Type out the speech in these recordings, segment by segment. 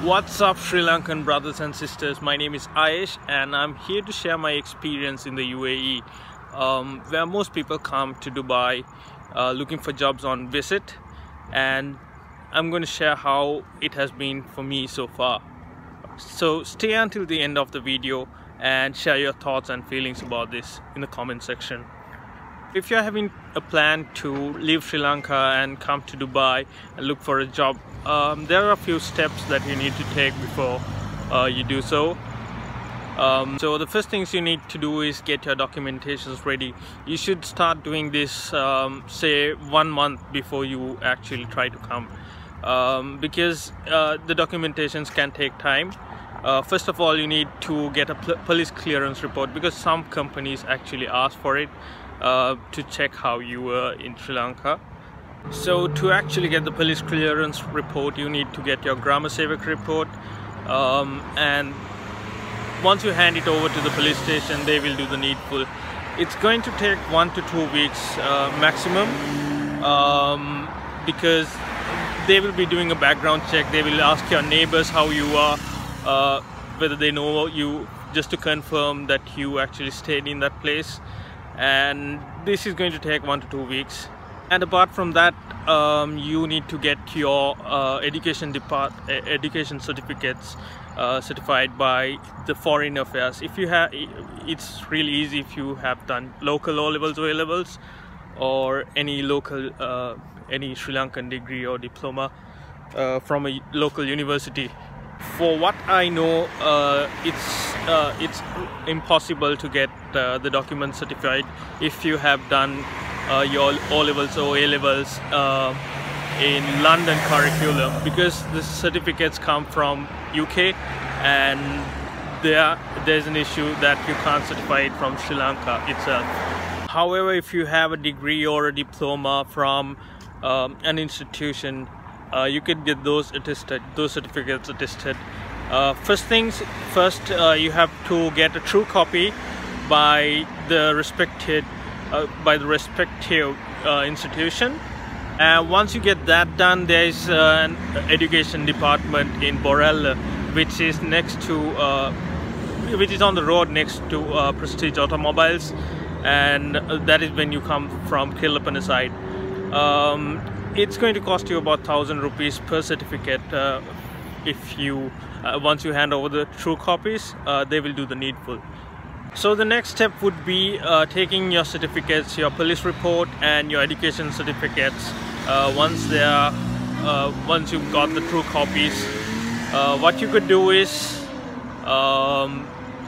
What's up, Sri Lankan brothers and sisters? My name is Ayesh and I'm here to share my experience in the UAE, where most people come to Dubai looking for jobs on visit, and I'm going to share how it has been for me so far. So stay until the end of the video and share your thoughts and feelings about this in the comment section. If you're having a plan to leave Sri Lanka and come to Dubai and look for a job, there are a few steps that you need to take before you do so. So the first things you need to do is get your documentations ready. You should start doing this say 1 month before you actually try to come, because the documentations can take time. First of all, you need to get a police clearance report, because some companies actually ask for it to check how you were in Sri Lanka. So to actually get the police clearance report, you need to get your Grammar Sevak report, and once you hand it over to the police station, they will do the needful. It's going to take 1 to 2 weeks maximum, because they will be doing a background check. They will ask your neighbors how you are, whether they know you, just to confirm that you actually stayed in that place. And this is going to take 1 to 2 weeks. And apart from that, you need to get your education certificates certified by the Foreign Affairs. If you have, it's really easy if you have done local O-levels, O-levels, or any local any Sri Lankan degree or diploma from a local university. For what I know, it's impossible to get the document certified if you have done your O-levels or A-levels in London curriculum, because the certificates come from UK, and there's an issue that you can't certify it from Sri Lanka itself. However, if you have a degree or a diploma from an institution, you could get those attested, those certificates attested. First things first, you have to get a true copy by the respective institution. And once you get that done, there is an education department in Borella, which is next to which is on the road next to Prestige Automobiles, and that is when you come from Kirlapana side. It's going to cost you about 1,000 rupees per certificate. If you once you hand over the true copies, they will do the needful. So the next step would be taking your certificates, your police report and your education certificates. Once you've got the true copies, what you could do is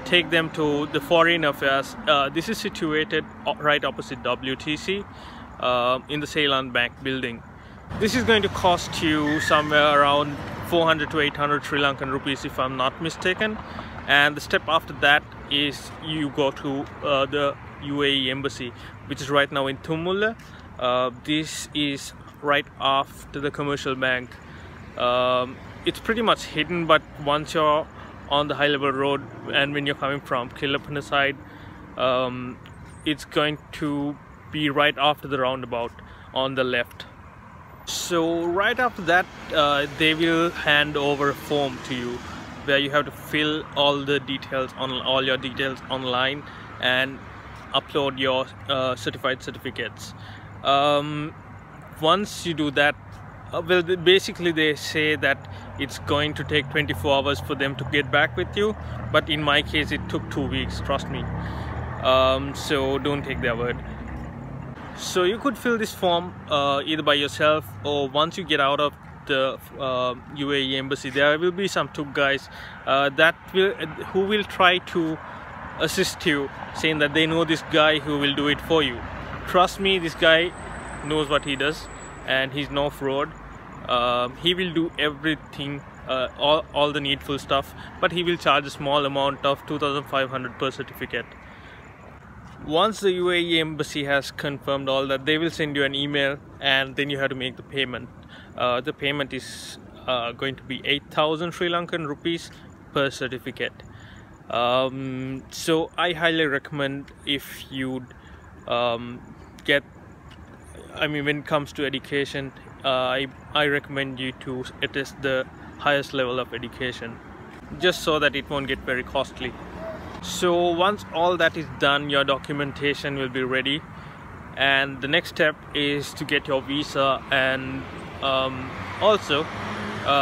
take them to the Foreign Affairs. This is situated right opposite WTC in the Ceylon Bank building. This is going to cost you somewhere around 400 to 800 Sri Lankan rupees, if I'm not mistaken. And the step after that is you go to the UAE embassy, which is right now in Thumulla. This is right after the commercial bank. It's pretty much hidden, but once you're on the high level road and when you're coming from Kirlapana side, it's going to be right after the roundabout on the left. So right after that, they will hand over a form to you where you have to fill all the details on all your details online and upload your certified certificates. Once you do that, well, basically they say that it's going to take 24 hours for them to get back with you, but in my case it took 2 weeks, trust me. So don't take their word. So you could fill this form either by yourself, or once you get out of the UAE embassy, there will be some took guys who will try to assist you, saying that they know this guy who will do it for you. Trust me, this guy knows what he does and he's no fraud. He will do everything, all the needful stuff, but he will charge a small amount of 2,500 per certificate. Once the UAE embassy has confirmed all that, they will send you an email, and then you have to make the payment. The payment is going to be 8,000 Sri Lankan rupees per certificate. So I highly recommend, if you'd get, I mean, when it comes to education, I recommend you to attest the highest level of education, just so that it won't get very costly. So once all that is done, your documentation will be ready, and the next step is to get your visa. And also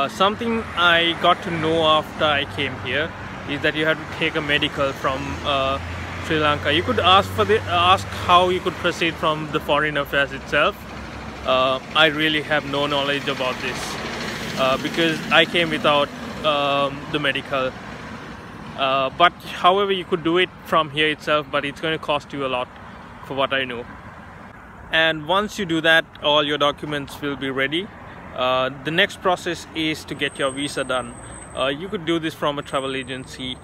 something I got to know after I came here is that you have to take a medical from Sri Lanka. You could ask how you could proceed from the Foreign Affairs itself. I really have no knowledge about this because I came without the medical. But however, you could do it from here itself, but it's going to cost you a lot for what I know. And once you do that, all your documents will be ready. The next process is to get your visa done. You could do this from a travel agency.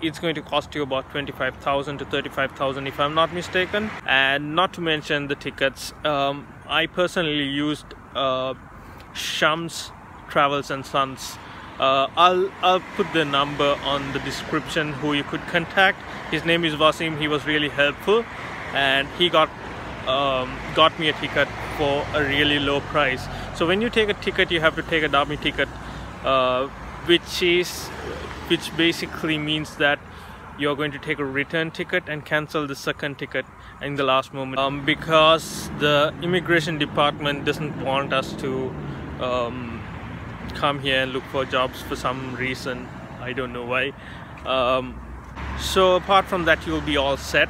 It's going to cost you about 25,000 to 35,000 if I'm not mistaken, and not to mention the tickets. I personally used Shams Travels and Sons. I'll put the number on the description who you could contact. His name is Wasim. He was really helpful, and he got me a ticket for a really low price. So when you take a ticket, you have to take a dummy ticket, which basically means that you're going to take a return ticket and cancel the second ticket in the last moment, because the immigration department doesn't want us to come here and look for jobs for some reason. I don't know why. So apart from that, you'll be all set.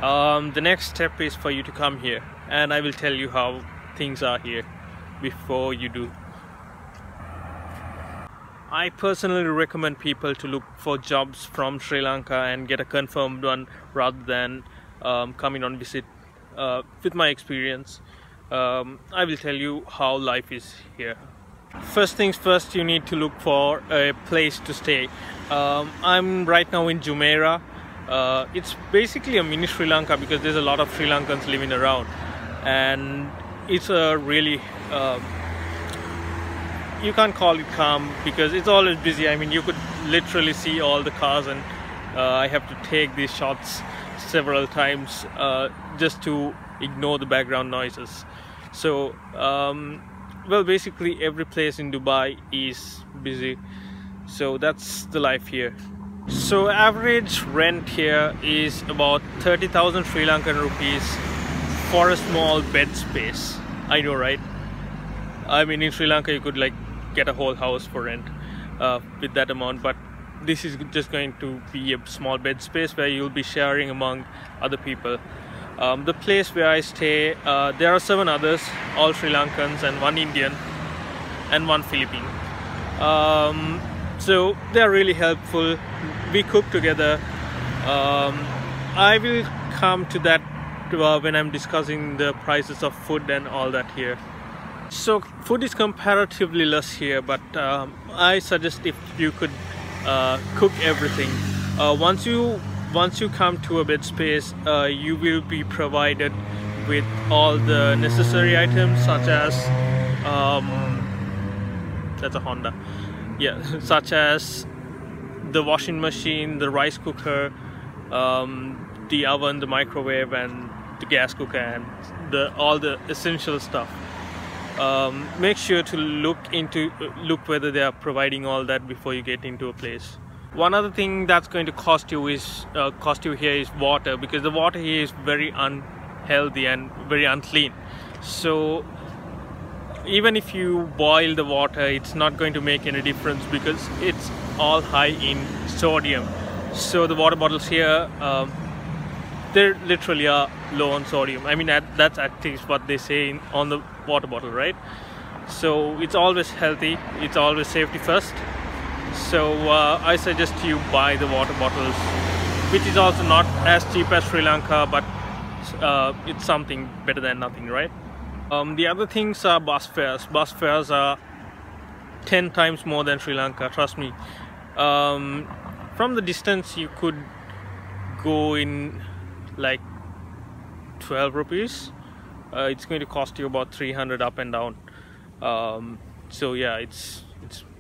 The next step is for you to come here, and I will tell you how things are here before you do. I personally recommend people to look for jobs from Sri Lanka and get a confirmed one rather than coming on visit. With my experience, I will tell you how life is here. First things first, you need to look for a place to stay. I'm right now in Jumeirah. It's basically a mini Sri Lanka because there's a lot of Sri Lankans living around, and it's a really you can't call it calm because it's always busy. I mean, you could literally see all the cars, and I have to take these shots several times just to ignore the background noises. So well, basically every place in Dubai is busy, so that's the life here. So average rent here is about 30,000 Sri Lankan rupees for a small bed space. I know, right? I mean, in Sri Lanka you could like get a whole house for rent with that amount, but this is just going to be a small bed space where you'll be sharing among other people. The place where I stay, there are 7 others, all Sri Lankans and 1 Indian and 1 Philippine. So they are really helpful. We cook together. I will come to that when I'm discussing the prices of food and all that here. So food is comparatively less here, but I suggest if you could cook everything. Once you come to a bed space, you will be provided with all the necessary items, such as that's a Honda. Yeah, such as the washing machine, the rice cooker, the oven, the microwave, and the gas cooker, and all the essential stuff. Make sure to look whether they are providing all that before you get into a place. One other thing that's going to cost you here is water, because the water here is very unhealthy and very unclean. So even if you boil the water, it's not going to make any difference because it's all high in sodium. So the water bottles here, they literally are low on sodium. I mean, that's at least what they say on the water bottle, right? So it's always healthy, it's always safety first. So I suggest you buy the water bottles, which is also not as cheap as Sri Lanka, but it's something better than nothing, right? The other things are bus fares. Bus fares are 10 times more than Sri Lanka, trust me. From the distance you could go in like 12 rupees. It's going to cost you about 300 up and down. So yeah, it's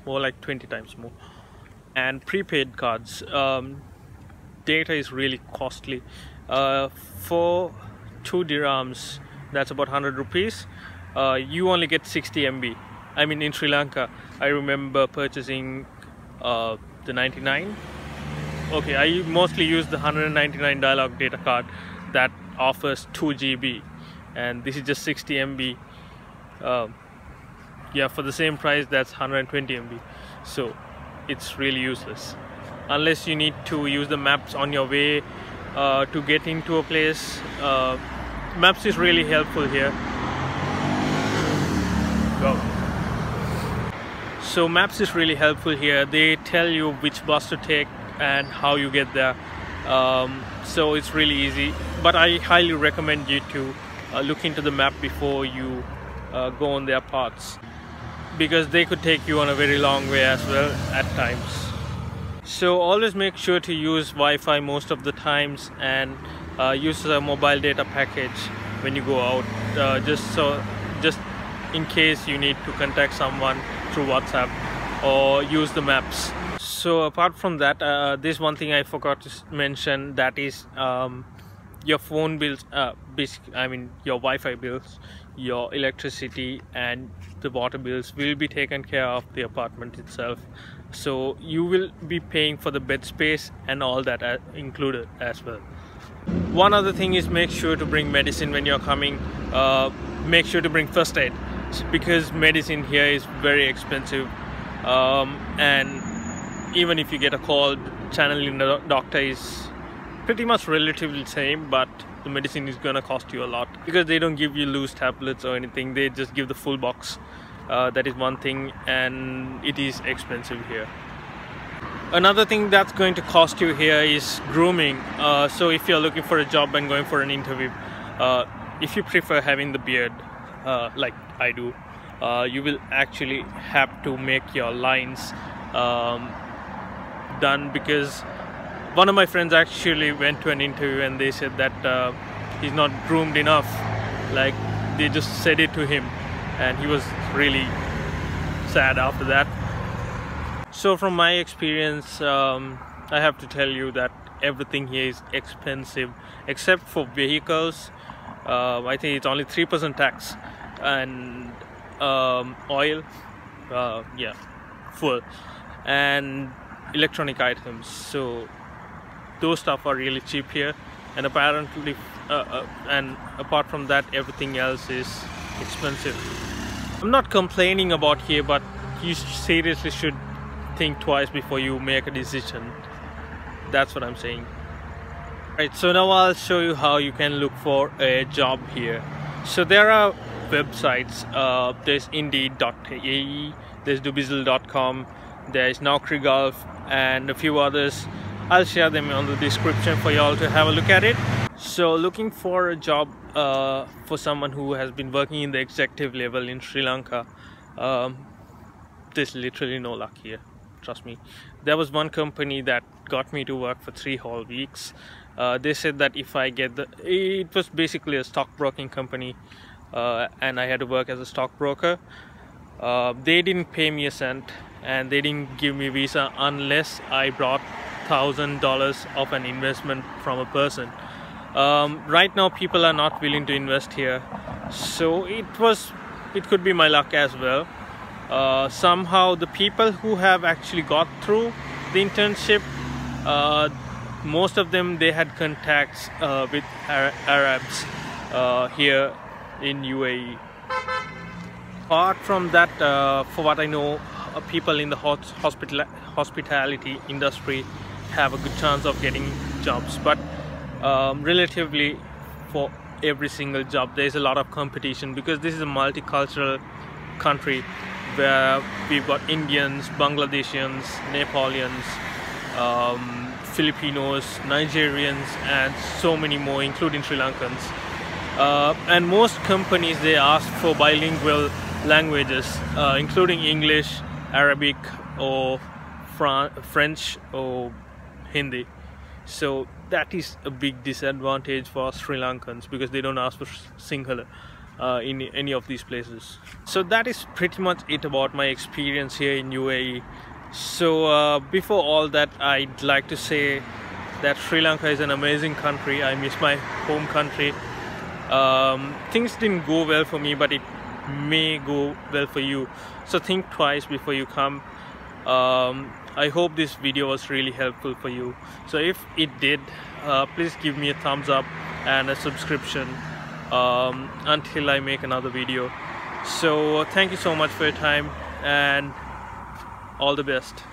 more like 20 times more. And prepaid cards, data is really costly. For 2 dirhams, that's about 100 rupees. You only get 60 MB. I mean in Sri Lanka, I remember purchasing the 99. Okay, I mostly use the 199 dialogue data card that offers 2 GB, and this is just 60 MB. Yeah, for the same price that's 120 MB, so it's really useless unless you need to use the maps on your way to get into a place. Maps is really helpful here. Go. So maps is really helpful here. They tell you which bus to take and how you get there, so it's really easy. But I highly recommend you to look into the map before you go on their paths, because they could take you on a very long way as well at times. So always make sure to use Wi-Fi most of the times, and use a mobile data package when you go out, just in case you need to contact someone through WhatsApp or use the maps. So apart from that, there's one thing I forgot to mention, that is your phone bills, I mean your Wi-Fi bills, your electricity and the water bills will be taken care of the apartment itself. So you will be paying for the bed space and all that included as well. One other thing is, make sure to bring medicine when you're coming. Make sure to bring first aid, because medicine here is very expensive, and even if you get a call, channeling the doctor is pretty much relatively the same, but the medicine is gonna cost you a lot, because they don't give you loose tablets or anything. They just give the full box. That is one thing, and it is expensive here. Another thing that's going to cost you here is grooming. So if you're looking for a job and going for an interview, if you prefer having the beard like I do, you will actually have to make your lines done, because one of my friends actually went to an interview and they said that he's not groomed enough. Like, they just said it to him, and he was really sad after that. So from my experience, I have to tell you that everything here is expensive except for vehicles. I think it's only 3% tax, and oil, yeah, fuel, and electronic items. So those stuff are really cheap here, and apparently and apart from that, everything else is expensive. I'm not complaining about here, but you seriously should think twice before you make a decision. That's what I'm saying. Right, so now I'll show you how you can look for a job here. So there are websites. There's Indeed.ae, there's Dubizzle.com, there's Naukri and a few others. I'll share them on the description for y'all to have a look at it. So looking for a job for someone who has been working in the executive level in Sri Lanka, there's literally no luck here, trust me. There was one company that got me to work for 3 whole weeks. They said that if I get it was basically a stockbroking company, and I had to work as a stockbroker. They didn't pay me a cent, and they didn't give me visa unless I brought $1,000 of an investment from a person. Right now people are not willing to invest here, so it could be my luck as well. Somehow the people who have actually got through the internship, most of them, they had contacts with Arabs here in UAE. Apart from that, for what I know, people in the hospitality industry have a good chance of getting jobs, but relatively for every single job there's a lot of competition, because this is a multicultural country where we've got Indians, Bangladesians, Nepalians, Filipinos, Nigerians, and so many more, including Sri Lankans. And most companies, they ask for bilingual languages, including English, Arabic, or French, or Hindi. So that is a big disadvantage for Sri Lankans, because they don't ask for Sinhala in any of these places. So that is pretty much it about my experience here in UAE. So before all that, I'd like to say that Sri Lanka is an amazing country. I miss my home country. Things didn't go well for me, but it may go well for you. So think twice before you come. I hope this video was really helpful for you. So if it did, please give me a thumbs up and a subscription until I make another video. So thank you so much for your time, and all the best.